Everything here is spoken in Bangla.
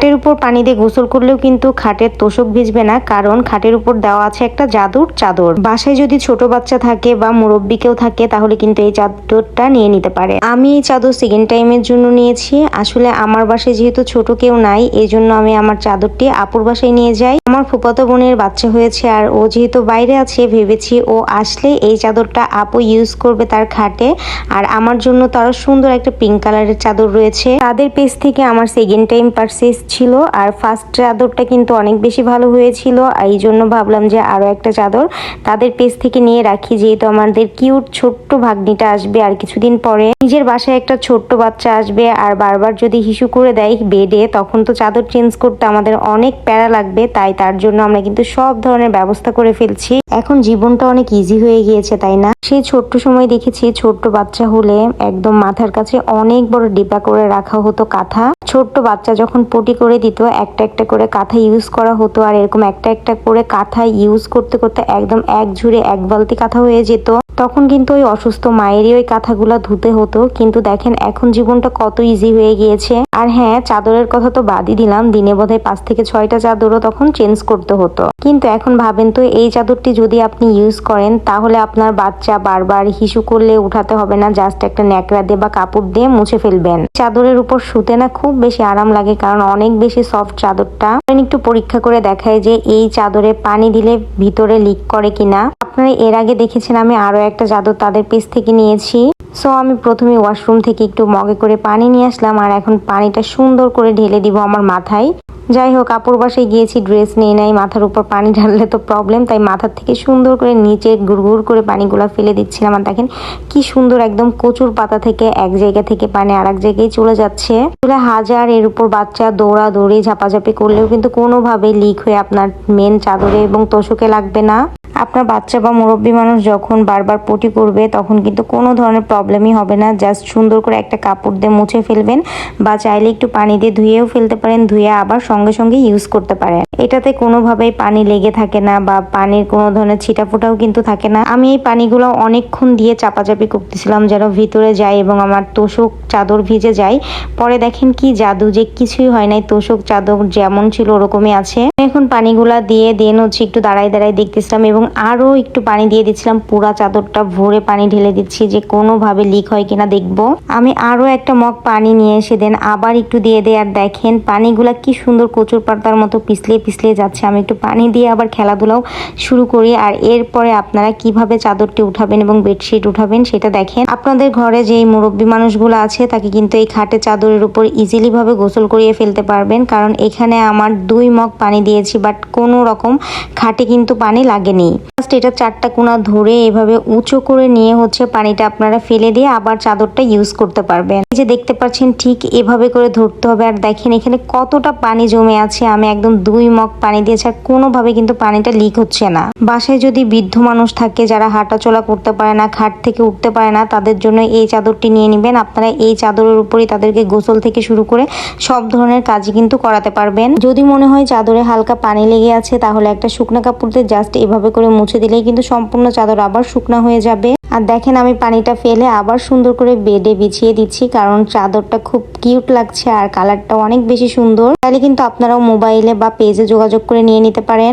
খাটের উপর পানি দিয়ে গোসল করলেও কিন্তু খাটের তোশক ভিজবে না, কারণ খাটের উপর দেওয়া আছে একটা জাদুর চাদর। বাসায় যদি ছোট বাচ্চা থাকে বা মুরব্বী কেউ থাকে তাহলে কিন্তু এই চাদরটা নিয়ে নিতে পারে। আমি এই চাদর সেকেন্ড টাইমের জন্য নিয়েছি। আসলে আমার বাসায় যেহেতু ছোট কেউ নাই, এই জন্য আমি আমার চাদরটি আপুর বাসায় নিয়ে যাই। আমার ফুফাতো বোনের বাচ্চা হয়েছে আর ও যেহেতু বাইরে আছে, ভেবেছি ও আসলে এই চাদরটা আপু ইউজ করবে তার খাটে। আর আমার জন্য তারও সুন্দর একটা পিঙ্ক কালারের চাদর রয়েছে। তাদের পেজ থেকে আমার সেকেন্ড টাইম পারচেজ ছিল, আর ফার্স্ট চাদরটা কিন্তু অনেক বেশি ভালো হয়েছিল। এই জন্য ভাবলাম যে আরো একটা চাদর তাদের পেজ থেকে নিয়ে রাখি, যেহেতু আমাদের কিউট ছোট্ট ভাগ্নিটা আসবে আর কিছুদিন পরে। নিজের বাসায় একটা ছোট্ট বাচ্চা আসবে আর বারবার যদি হিসু করে দেয় বেডে, তখন তো চাদর চেঞ্জ করতে আমাদের অনেক প্যারা লাগবে। তাই তার জন্য আমরা কিন্তু সব ধরনের ব্যবস্থা করে ফেলছি। এখন জীবনটা অনেক ইজি হয়ে গিয়েছে, তাই না? সেই ছোট্ট সময় দেখেছি ছোট্ট বাচ্চা হলে একদম মাথার কাছে অনেক বড় ডিব্বা করে রাখা হতো কাঁথা। ছোট্ট বাচ্চা যখন পটি করে দিত, একটা একটা করে কাঁথা ইউজ করা হতো। আর এরকম একটা একটা করে কাঁথা ইউজ করতে করতে একদম এক ঝুড়ে এক বালতি কাঁথা হয়ে যেত। তখন কিন্তু ওই অসুস্থ মায়েরই ওই কাঁথাগুলা ধুতে হতো। কিন্তু দেখেন এখন জীবনটা কত ইজি হয়ে গিয়েছে। আর হ্যাঁ, চাদরের কথা তো বাদই দিলাম, দিনে বোধহয় 5 থেকে 6টা চাদরও তখন চেঞ্জ করতে হতো। কিন্তু এখন ভাবেন তো, এই চাদরটি যদি আপনি ইউজ করেন তাহলে আপনার বাচ্চা বারবার হিসু করলে উঠাতে হবে না, জাস্ট একটা ন্যাকড়া দিয়ে বা কাপড় দিয়ে মুছে ফেলবেন। চাদরের উপর শুতে না খুব বেশি আরাম লাগে, কারণ অনেক বেশি সফট চাদরটা। একটু পরীক্ষা করে দেখায় যে এই চাদরে পানি দিলে ভিতরে লিক করে কিনা। আপনারা এর আগে দেখেছেন আমি আরো একটা চাদর তাদের পেজ থেকে নিয়েছি। সো আমি প্রথমে ওয়াশরুম থেকে একটু মগে করে পানি নিয়ে আসলাম, আর এখন পানিটা সুন্দর করে ঢেলে দিব আমার মাথায়। যাই হোক, আপুর বাসায় গিয়েছি, ড্রেস নিয়ে নাই, মাথার উপর পানি ঢাললে তো প্রবলেম, তাই মাথার থেকে সুন্দর করে নিচে গুড় করে পানিগুলো ফেলে দিচ্ছিলাম। আর দেখেন কি সুন্দর, একদম কচুর পাতা থেকে এক জায়গা থেকে পানি আর এক জায়গায় চলে যাচ্ছে। হাজার এর উপর বাচ্চা দৌড়াদৌড়ি ঝাপাঝাপি করলেও কিন্তু কোনোভাবে লিক হয়ে আপনার মেন চাদরে এবং তোশকে লাগবে না। আপনার বাচ্চা বা মুরব্বী মানুষ যখন বারবার পটি করবে তখন কিন্তু কোনো ধরনের প্রবলেমই হবে না। জাস্ট সুন্দর করে একটা কাপড় দিয়ে মুছে ফেলবেন, বা চাইলে একটু পানি দিয়ে ধুয়েও ফেলতে পারেন, ধুয়ে আবার সঙ্গে সঙ্গে ইউজ করতে পারেন। এটাতে কোনোভাবেই পানি লেগে থাকে না বা পানির কোনো ধরনের ছিটাফোটাও কিন্তু থাকে না। আমি এই পানিগুলো অনেকক্ষণ দিয়ে চাপাচাপি করতেছিলাম যেন ভিতরে যায় এবং আমার তোশক চাদর ভিজে যায়। পরে দেখেন কি জাদু, যে কিছুই হয় নাই, তোশক চাদর যেমন ছিল ওরকমই আছে। এখন পানিগুলা দিয়ে দেন হচ্ছে একটু দাঁড়ায় দাঁড়ায় দেখতেছিলাম এবং আরো একটু পানি দিয়ে দিচ্ছিলাম। পুরা চাদরটা ভরে পানি ঢেলে দিচ্ছি যে কোনোভাবে লিক হয় কিনা দেখবো। আমি আরো একটা মগ পানি নিয়ে এসে দেন আবার একটু দিয়ে দেয়। আর দেখেন পানিগুলা কি সুন্দর কচুর পাতার মতো পিছলে পিছলে যাচ্ছে। আমি একটু পানি দিয়ে আবার খেলাধুলাও শুরু করি। আর এরপরে আপনারা কিভাবে চাদরটি উঠাবেন এবং বেডশিট উঠাবেন সেটা দেখেন। আপনাদের ঘরে যে মুরব্বী মানুষগুলো আছে তাকে কিন্তু এই খাটে চাদরের উপর ইজিলি ভাবে গোসল করিয়ে ফেলতে পারবেন, কারণ এখানে আমার 2 মগ পানি দিয়েছি, বাট কোনো রকম খাটে কিন্তু পানি লাগেনি। এটা 4টা কোণা ধরে এভাবে উঁচু করে নিয়ে হচ্ছে পানিটা আপনারা ফেলে দিয়ে আবার চাদরটা ইউজ করতে পারবেন। এই যে দেখতে পাচ্ছেন ঠিক এভাবে করে ধরতে হবে। আর দেখেন এখানে কতটা পানি জমে আছে। আমি একদম 2 মগ পানি দিয়েছি আর কোনোভাবে কিন্তু পানিটা লিক হচ্ছে না। বাসায় যদি বৃদ্ধ মানুষ থাকে যারা হাঁটাচলা করতে পারে না, খাট থেকে উঠতে পারে না, তাদের জন্য এই চাদরটি নিয়ে নেবেন। আপনারা এই চাদরের উপরই তাদেরকে গোসল থেকে শুরু করে সব ধরনের কাজই কিন্তু করাতে পারবেন। যদি মনে হয় চাদরে হালকা পানি লেগে আছে, তাহলে একটা শুকনো কাপড় দিয়ে জাস্ট এভাবে করে মুছে দিলেই কিন্তু সম্পূর্ণ চাদর আবার শুকনো হয়ে যাবে। আর দেখেন আমি পানিটা ফেলে আবার সুন্দর করে বেডে বিছিয়ে দিচ্ছি, কারণ চাদরটা খুব কিউট লাগছে আর কালারটা অনেক বেশি সুন্দর। তাহলে কিন্তু আপনারাও মোবাইলে বা পেজে যোগাযোগ করে নিয়ে নিতে পারেন।